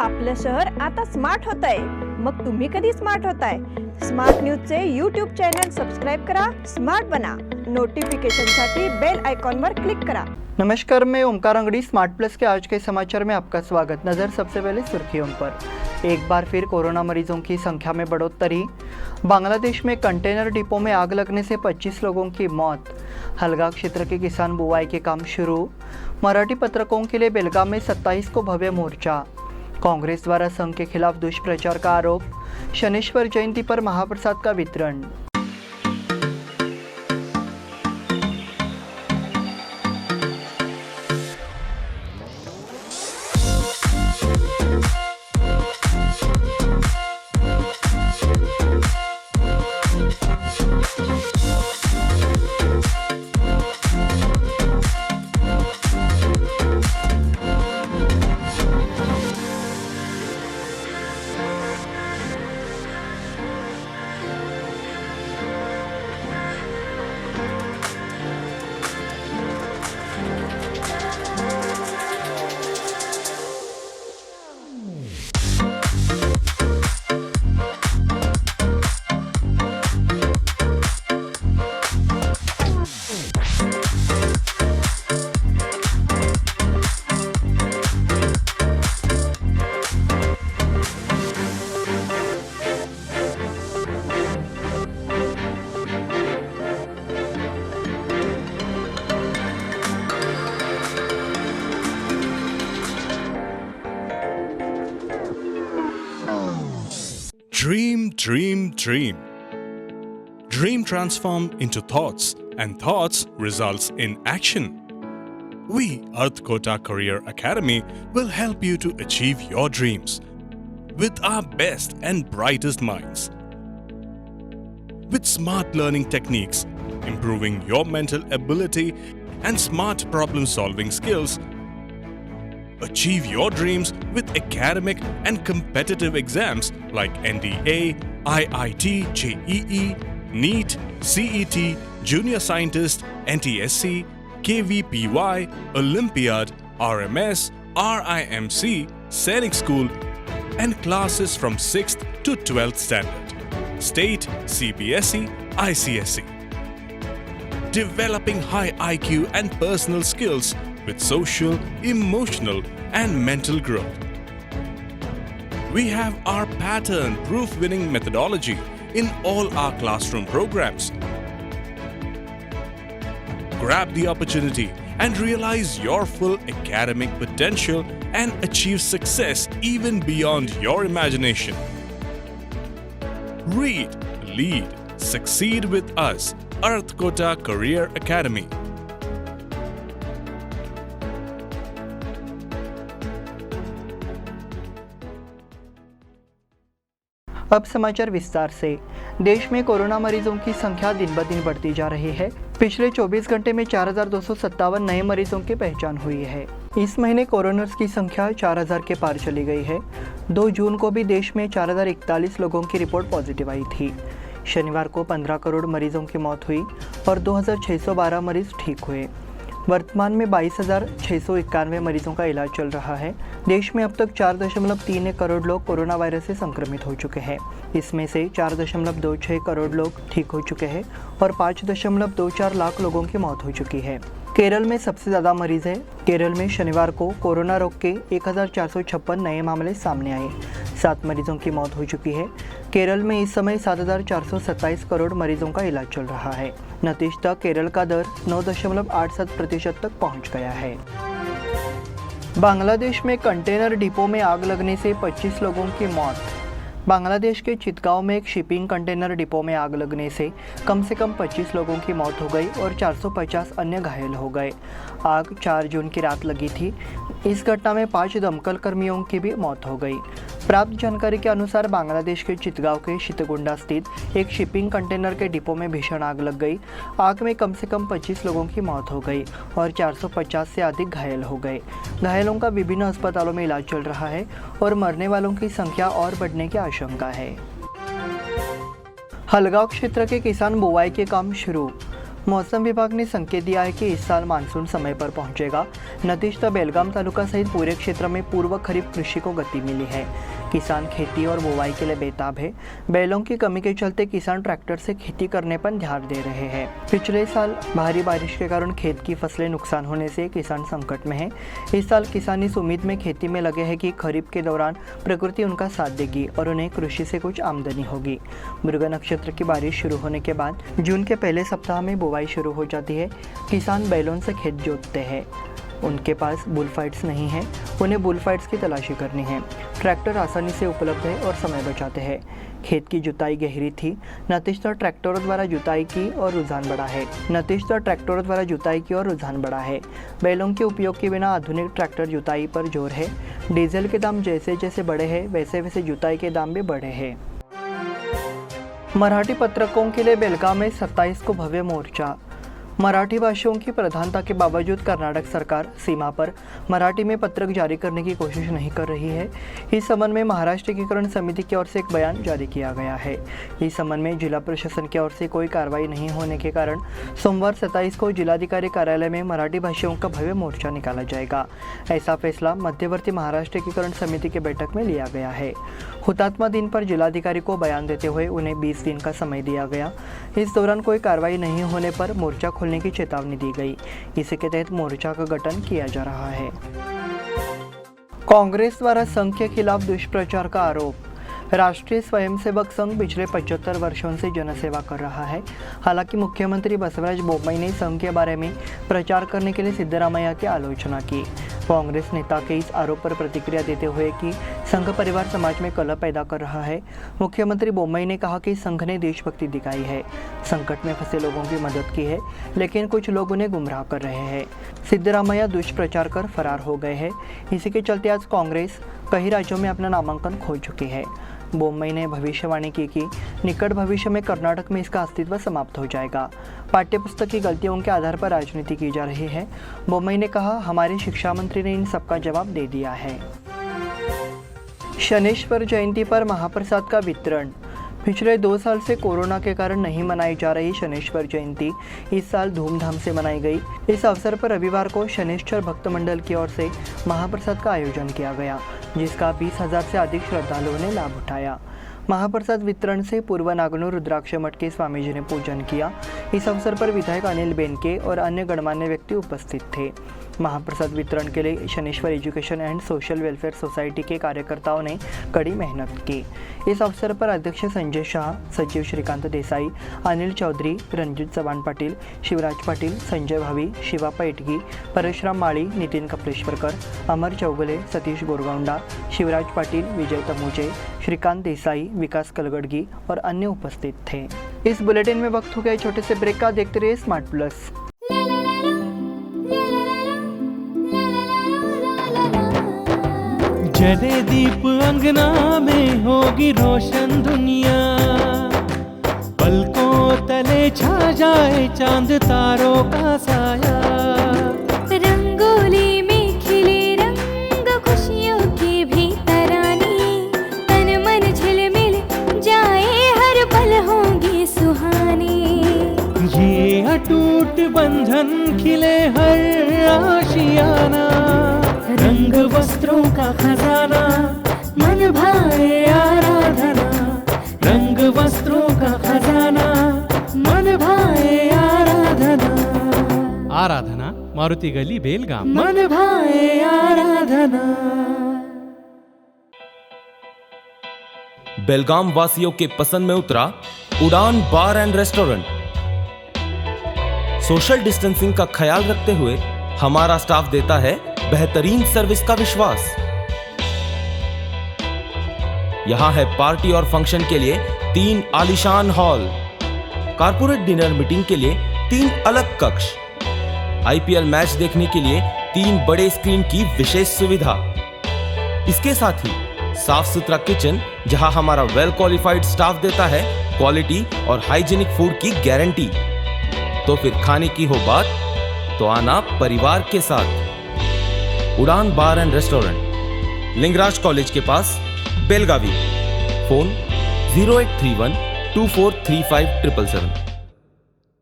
आपलं शहर आता स्मार्ट होतंय. मग तुम्ही कधी स्मार्ट होताय? स्मार्ट न्यूजचे यूट्यूब चॅनल सबस्क्राइब करा, स्मार्ट बना. नोटिफिकेशनसाठी बेल आइकॉन पर क्लिक करा. नमस्कार, मैं ओमकार अंगड़ी स्मार्ट प्लस के आज के समाचार में आपका स्वागत. नजर सबसे पहले सुर्खियों पर. एक बार फिर कोरोना मरीजों की संख्या में बढ़ोतरी. बांग्लादेश में कंटेनर डिपो में आग लगने से 25 लोगों की मौत. हलगा क्षेत्र के किसान बुवाई के काम शुरू. मराठी पत्रकों के लिए बेलगाम में 27 को भव्य मोर्चा. कांग्रेस द्वारा संघ के खिलाफ दुष्प्रचार का आरोप. शनेश्वर जयंती पर महाप्रसाद का वितरण. Dream, dream, dream. Dream transformed into thoughts, and thoughts results in action. We, Earth Kota Career Academy, will help you to achieve your dreams with our best and brightest minds. With smart learning techniques, improving your mental ability and smart problem-solving skills, achieve your dreams with academic and competitive exams like NDA, IIT, JEE, NEET, CET, Junior Scientist, NTSC, KVPY, Olympiad, RMS, RIMC, Sainik School, and classes from 6th to 12th standard, State, CBSE, ICSE. Developing high IQ and personal skills with social, emotional, and mental growth. We have our pattern-proof winning methodology in all our classroom programs. Grab the opportunity and realize your full academic potential and achieve success even beyond your imagination. Read, lead, succeed with us, Earth Kota Career Academy. अब समाचार विस्तार से. देश में corona मरीजों की संख्या दिन ब दिन बढ़ती जा रही है. पिछले 24 घंटे में 4,257 नए मरीजों की पहचान हुई है. इस महीने कोरोनर्स की संख्या 4,000 के पार चली गई है. 2 जून को भी देश में 4,041 लोगों की रिपोर्ट पॉजिटिव आई थी. शनिवार को 15 करोड़ मरीजों की मौत हुई और 2,612 मरीज ठीक हुए. वर्तमान में 22,691 मरीजों का इलाज चल रहा है. देश में अब तक 4.31 करोड़ लोग कोरोना वायरस से संक्रमित हो चुके हैं. इसमें से 4.26 करोड़ लोग ठीक हो चुके हैं और 5.24 लाख लोगों की मौत हो चुकी है. केरल में सबसे ज़्यादा मरीज है. केरल में शनिवार को कोरोना रोग के 1,456 नए मामले सामने आए. 7 मरीजों की मौत हो चुकी है. केरल में इस समय 7,427 करोड़ मरीजों का इलाज चल रहा है. नतीजतः केरल का दर 9.87% तक पहुंच गया है. बांग्लादेश में कंटेनर डिपो में आग लगने से 25 लोगों की मौत. बांग्लादेश के चितगांव में एक शिपिंग कंटेनर डिपो में आग लगने से कम 25 लोगों की मौत हो गई और 450 अन्य घायल हो गए. आग 4 जून की रात लगी थी. इस घटना में 5 दमकल कर्मियों की भी मौत हो गई. प्राप्त जानकारी के अनुसार बांग्लादेश के चितगांव के शितगुंडा स्थित एक शिपिंग कंटेनर के डिपो में भीषण आग लग गई. आग में कम से कम 25 लोगों की मौत हो गई और 450 से अधिक घायल हो गए. घायलों का विभिन्न अस्पतालों में इलाज चल रहा है और मरने वालों की संख्या और बढ़ने की आशंका है. हलगांव क्षेत्र के किसान बुवाई के काम शुरू. मौसम विभाग ने संकेत दिया है कि इस साल मानसून समय पर पहुंचेगा। नतीजतः बेलगाम तालुका सहित पूरे क्षेत्र में पूर्व खरीफ कृषि को गति मिली है। किसान खेती और बुवाई के लिए बेताब है। बैलों की कमी के चलते किसान ट्रैक्टर से खेती करने पर ध्यान दे रहे हैं। पिछले साल भारी बारिश के कारण खेत की फसलें नुकसान होने से किसान संकट में है। इस साल किसान इस उम्मीद में खेती में लगे हैं कि खरीफ के दौरान प्रकृति उनका साथ देगी और उन्हें कृषि से कुछ आमदनी होगी। मृग नक्षत्र की बारिश शुरू होने के बाद जून के पहले सप्ताह में बुवाई शुरू हो जाती है। किसान बैलों से खेत जोतते हैं। उनके पास बुलफाइट्स नहीं है, उन्हें बुलफाइट्स की तलाशी करनी है। ट्रैक्टर आसानी से उपलब्ध है और समय बचाते हैं। खेत की जुताई गहरी थी, नतीजतः ट्रैक्टरों द्वारा जुताई की और रुझान बढ़ा है। बैलों के उपयोग के बिना आधुनिक ट्रैक्टर जुताई पर जोर है। डीजल के दाम जैसे जैसे बढ़े हैं वैसे वैसे जुताई के दाम भी बढ़े हैं। मराठी पत्रकों के लिए बेलगाम में 27 को भव्य मोर्चा। मराठी भाषियों की प्रधानता के बावजूद कर्नाटक सरकार सीमा पर मराठी में पत्रक जारी करने की कोशिश नहीं कर रही है। इस संबंध में महाराष्ट्र एकीकरण समिति की ओर से एक बयान जारी किया गया है। इस संबंध में जिला प्रशासन की ओर से कोई कार्रवाई नहीं होने के कारण सोमवार 27 को जिलाधिकारी कार्यालय में मराठी भाषियों का भव्य मोर्चा निकाला जाएगा। ऐसा फैसला मध्यवर्ती महाराष्ट्र एकीकरण समिति की बैठक में लिया गया है। हुतात्मा दिन पर जिलाधिकारी को बयान देते हुए उन्हें 20 दिन का समय दिया गया। इस दौरान कोई कार्रवाई नहीं होने पर मोर्चा खोलने की चेतावनी दी गई। इसी के तहत मोर्चा का गठन किया जा रहा है। कांग्रेस द्वारा संघ के खिलाफ दुष्प्रचार का आरोप। राष्ट्रीय स्वयंसेवक संघ पिछले 75 वर्षों से जनसेवा कर रहा है। हालांकि मुख्यमंत्री बसवराज बोम्मई ने संघ के बारे में प्रचार करने के लिए सिद्धरामैया की आलोचना की। कांग्रेस नेता के इस आरोप पर प्रतिक्रिया देते हुए कि संघ परिवार समाज में कलह पैदा कर रहा है, मुख्यमंत्री बोम्मई ने कहा कि संघ ने देशभक्ति दिखाई है, संकट में फंसे लोगों की मदद की है, लेकिन कुछ लोग उन्हें गुमराह कर रहे हैं। सिद्धरामैया दुष्प्रचार कर फरार हो गए हैं। इसी के चलते आज कांग्रेस कई राज्यों में अपना नामांकन खो चुकी है। बोम्मई ने भविष्यवाणी की कि निकट भविष्य में कर्नाटक में इसका अस्तित्व समाप्त हो जाएगा। पाठ्यपुस्तक की गलतियों के आधार पर राजनीति की जा रही है। बोम्मई ने कहा, हमारे शिक्षा मंत्री ने इन सबका जवाब दे दिया है। शनेश्वर जयंती पर महाप्रसाद का वितरण। पिछले 2 साल से कोरोना के कारण नहीं मनाई जा रही शनेश्वर जयंती इस साल धूमधाम से मनाई गई। इस अवसर पर रविवार को शनेश्वर भक्त मंडल की ओर से महाप्रसाद का आयोजन किया गया, जिसका 20,000 से अधिक श्रद्धालुओं ने लाभ उठाया। महाप्रसाद वितरण से पूर्व नागनूर रुद्राक्ष मठ के स्वामी जी ने पूजन किया। इस अवसर पर विधायक अनिल बेनके और अन्य गणमान्य व्यक्ति उपस्थित थे। महाप्रसाद वितरण के लिए Shaneshwar education and social welfare society के कार्यकर्ताओं ने कड़ी मेहनत की। इस अवसर पर अध्यक्ष संजय शाह, सचिव श्रीकांत देसाई, अनिल चौधरी, रंजित चव्हाण पाटील, शिवराज पाटील, संजय भावी, शिवा पैटगी, परशुराम माळी, नितीन कपलेश्वरकर, अमर चौगले, सतीश गोरगौंडा, शिवराज पाटील, विजय तमुजे, श्रीकांत देसाई, विकास कलगड़गी और अन्य उपस्थित थे। इस बुलेटिन में वक्त हो गया छोटे से ब्रेक का। देखते रहिए स्मार्ट प्लस। जले दीप अंगना में होगी रोशन दुनिया, पलकों तले छा जाए चांद तारों का साया। रंगोली में खिले रंग खुशियों की भी तरानी, तन मन झिलमिल जाए हर पल होंगी सुहानी। ये अटूट बंधन खिले हर आशियाना, रंग वस्त्रों का खजाना मन भाए आराधना। रंग वस्त्रों का खजाना मन भाए आराधना। आराधना मारुति गली बेलगाम। मन भाए आराधना। बेलगाम वासियों के पसंद में उतरा उड़ान बार एंड रेस्टोरेंट। सोशल डिस्टेंसिंग का ख्याल रखते हुए हमारा स्टाफ देता है बेहतरीन सर्विस का विश्वास। यहां है पार्टी और फंक्शन के लिए 3 आलीशान हॉल, कारपोरेट डिनर मीटिंग के लिए 3 अलग कक्ष, आईपीएल मैच देखने के लिए 3 बड़े स्क्रीन की विशेष सुविधा। इसके साथ ही साफ सुथरा किचन, जहां हमारा वेल क्वालिफाइड स्टाफ देता है क्वालिटी और हाइजीनिक फूड की गारंटी। तो फिर खाने की हो बात तो आना परिवार के साथ। उड़ान बार एंड रेस्टोरेंट, लिंगराज कॉलेज के पास, बेलगावी। फोन 0831 2435 777।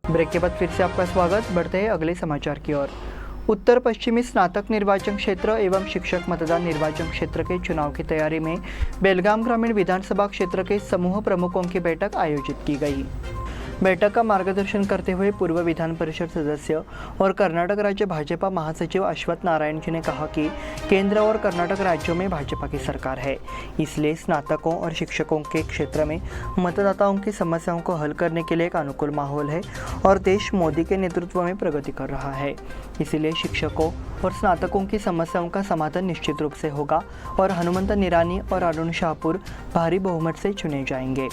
ब्रेक के बाद फिर से आपका स्वागत। बढ़ते हैं अगले समाचार की ओर। उत्तर पश्चिमी स्नातक निर्वाचन क्षेत्र एवं शिक्षक मतदान निर्वाचन क्षेत्र के चुनाव की तैयारी में बेलगाम ग्रामीण विधानसभा क्षेत्र के समूह प्रमुखों की बैठक आयोजित की गई। बैठक का मार्गदर्शन करते हुए पूर्व विधान परिषद सदस्य और कर्नाटक राज्य भाजपा महासचिव अश्वत्थ नारायण जी ने कहा कि केंद्र और कर्नाटक राज्यों में भाजपा की सरकार है, इसलिए स्नातकों और शिक्षकों के क्षेत्र में मतदाताओं की समस्याओं को हल करने के लिए एक अनुकूल माहौल है और देश मोदी के नेतृत्व में प्रगति कर रहा है। इसीलिए शिक्षकों और स्नातकों की समस्याओं का समाधान निश्चित रूप से होगा और हनुमंत निरानी और अरुण शाहपुर भारी बहुमत से चुने जाएंगे।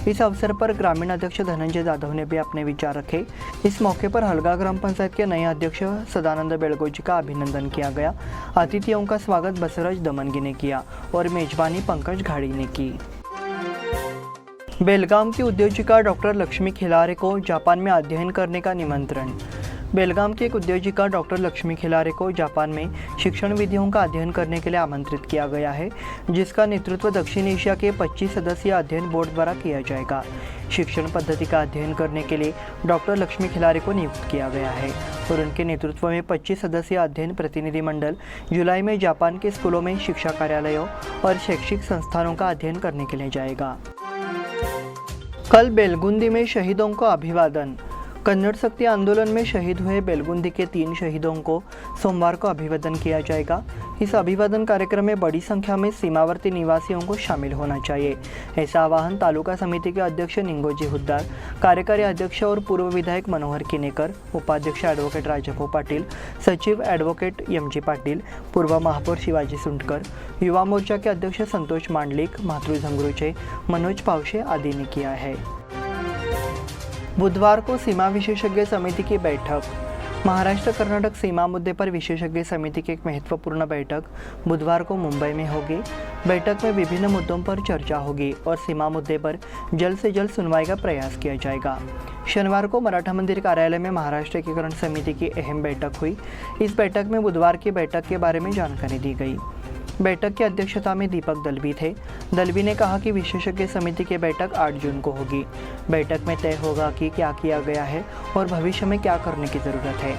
इस अवसर पर ग्रामीण अध्यक्ष धनंजय जाधव ने भी अपने विचार रखे। इस मौके पर हलगा ग्राम पंचायत के नए अध्यक्ष सदानंद बेलगोजी का अभिनंदन किया गया। अतिथियों का स्वागत बसवराज दमनगी ने किया और मेजबानी पंकज घाड़ी ने की। बेलगाम की उद्योजिका डॉक्टर लक्ष्मी खिलारे को जापान में अध्ययन करने का निमंत्रण। बेलगाम की एक उद्योजिका डॉक्टर लक्ष्मी खिलारे को जापान में शिक्षण विधियों का अध्ययन करने के लिए आमंत्रित किया गया है, जिसका नेतृत्व दक्षिण एशिया के 25 सदस्यीय अध्ययन बोर्ड द्वारा किया जाएगा। शिक्षण पद्धति का अध्ययन करने के लिए डॉक्टर लक्ष्मी खिलारे को नियुक्त किया गया है और उनके नेतृत्व में 25 सदस्यीय अध्ययन प्रतिनिधिमंडल जुलाई में जापान के स्कूलों में शिक्षा कार्यालयों और शैक्षिक संस्थानों का अध्ययन करने के लिए जाएगा। कल बेलगुंदी में शहीदों को अभिवादन। कन्नड़ शक्ति आंदोलन में शहीद हुए बेलगुंदी के 3 शहीदों को सोमवार को अभिवादन किया जाएगा। इस अभिवादन कार्यक्रम में बड़ी संख्या में सीमावर्ती निवासियों को शामिल होना चाहिए, ऐसा आह्वान तालुका समिति के अध्यक्ष निंगोजी हुद्दार, कार्यकारी अध्यक्ष और पूर्व विधायक मनोहर किनेकर, उपाध्यक्ष एडवोकेट राजाभाऊ पाटील, सचिव एडवोकेट एम.जी. पाटील, पूर्व महापौर शिवाजी सुंटकर, युवा मोर्चा के अध्यक्ष संतोष मांडलिक, मातृ झंगरूचे, मनोज पावशे आदि ने किया है। बुधवार को सीमा विशेषज्ञ समिति की बैठक। महाराष्ट्र कर्नाटक सीमा मुद्दे पर विशेषज्ञ समिति की एक महत्वपूर्ण बैठक बुधवार को मुंबई में होगी। बैठक में विभिन्न मुद्दों पर चर्चा होगी और सीमा मुद्दे पर जल्द से जल्द सुनवाई का प्रयास किया जाएगा। शनिवार को मराठा मंदिर कार्यालय में महाराष्ट्र एकीकरण समिति की अहम बैठक हुई। इस बैठक में बुधवार की बैठक के बारे में जानकारी दी गई। बैठक की अध्यक्षता में दीपक दलवी थे। दलवी ने कहा कि विशेषज्ञ समिति की बैठक 8 जून को होगी। बैठक में तय होगा कि क्या किया गया है और भविष्य में क्या करने की ज़रूरत है।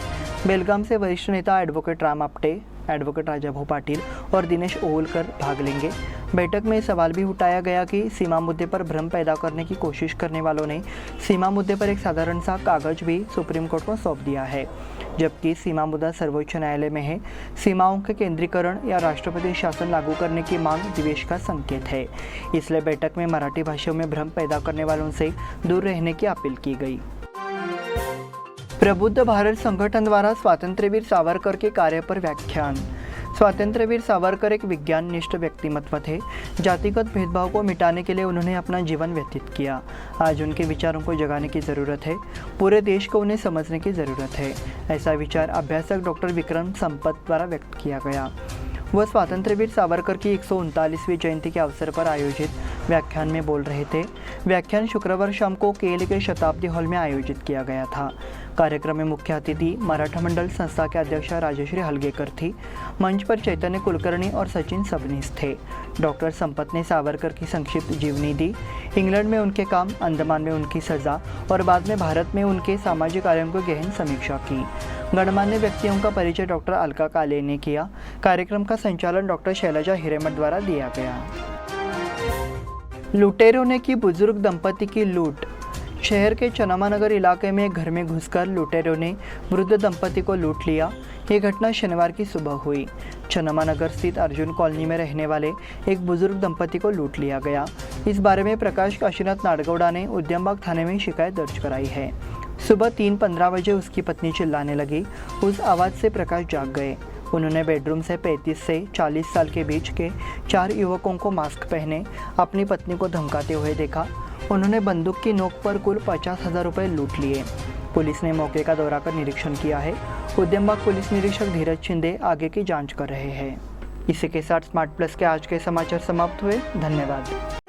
बेलगाम से वरिष्ठ नेता एडवोकेट राम आप्टे, एडवोकेट राजाभाऊ पाटील और दिनेश ओवलकर भाग लेंगे। बैठक में सवाल भी उठाया गया कि सीमा मुद्दे पर भ्रम पैदा करने की कोशिश करने वालों ने सीमा मुद्दे पर एक साधारण सा कागज भी सुप्रीम कोर्ट को सौंप दिया है, जबकि सीमा मुद्दा सर्वोच्च न्यायालय में है। सीमाओं के केंद्रीकरण या राष्ट्रपति शासन लागू करने की मांग द्वेष का संकेत है, इसलिए बैठक में मराठी भाषा में भ्रम पैदा करने वालों से दूर रहने की अपील की गई। प्रबुद्ध भारत संगठन द्वारा स्वातंत्र्यवीर सावरकर के कार्य पर व्याख्यान। स्वातंत्र्यवीर सावरकर एक विज्ञाननिष्ठ व्यक्तिमत्व थे। जातिगत भेदभाव को मिटाने के लिए उन्होंने अपना जीवन व्यतीत किया। आज उनके विचारों को जगाने की ज़रूरत है। पूरे देश को उन्हें समझने की ज़रूरत है, ऐसा विचार अभ्यासक डॉक्टर विक्रम संपत द्वारा व्यक्त किया गया। वह स्वातंत्र्यवीर सावरकर की 139वीं जयंती के अवसर पर आयोजित व्याख्यान में बोल रहे थे। व्याख्यान शुक्रवार शाम को केएल के शताब्दी हॉल में आयोजित किया गया था। कार्यक्रम में मुख्य अतिथि मराठा मंडल संस्था के अध्यक्ष राजश्री हलगेकर थी। मंच पर चैतन्य कुलकर्णी और सचिन सबनीस थे। डॉक्टर संपत ने सावरकर की संक्षिप्त जीवनी दी। इंग्लैंड में उनके काम, अंडमान में उनकी सज़ा और बाद में भारत में उनके सामाजिक कार्यों को गहन समीक्षा की। गणमान्य व्यक्तियों का परिचय डॉक्टर अलका काले ने किया। कार्यक्रम का संचालन डॉक्टर शैलजा हिरेमठ द्वारा दिया गया। लुटेरों ने की बुजुर्ग दंपति की लूट। शहर के चनामानगर इलाके में घर में घुसकर लुटेरों ने वृद्ध दंपति को लूट लिया। ये घटना शनिवार की सुबह हुई। चनामानगर स्थित अर्जुन कॉलोनी में रहने वाले एक बुजुर्ग दंपति को लूट लिया गया। इस बारे में प्रकाश काशीनाथ नाडगौड़ा ने उद्यमबाग थाने में शिकायत दर्ज कराई है। सुबह 3:15 बजे उसकी पत्नी चिल्लाने लगी। उस आवाज़ से प्रकाश जाग गए। उन्होंने बेडरूम से 35 से 40 साल के बीच के 4 युवकों को मास्क पहने अपनी पत्नी को धमकाते हुए देखा। उन्होंने बंदूक की नोक पर कुल 50,000 रुपये लूट लिए। पुलिस ने मौके का दौरा कर निरीक्षण किया है। उद्यमबाग पुलिस निरीक्षक धीरज शिंदे आगे की जांच कर रहे हैं। इसी के साथ स्मार्ट प्लस के आज के समाचार समाप्त हुए। धन्यवाद।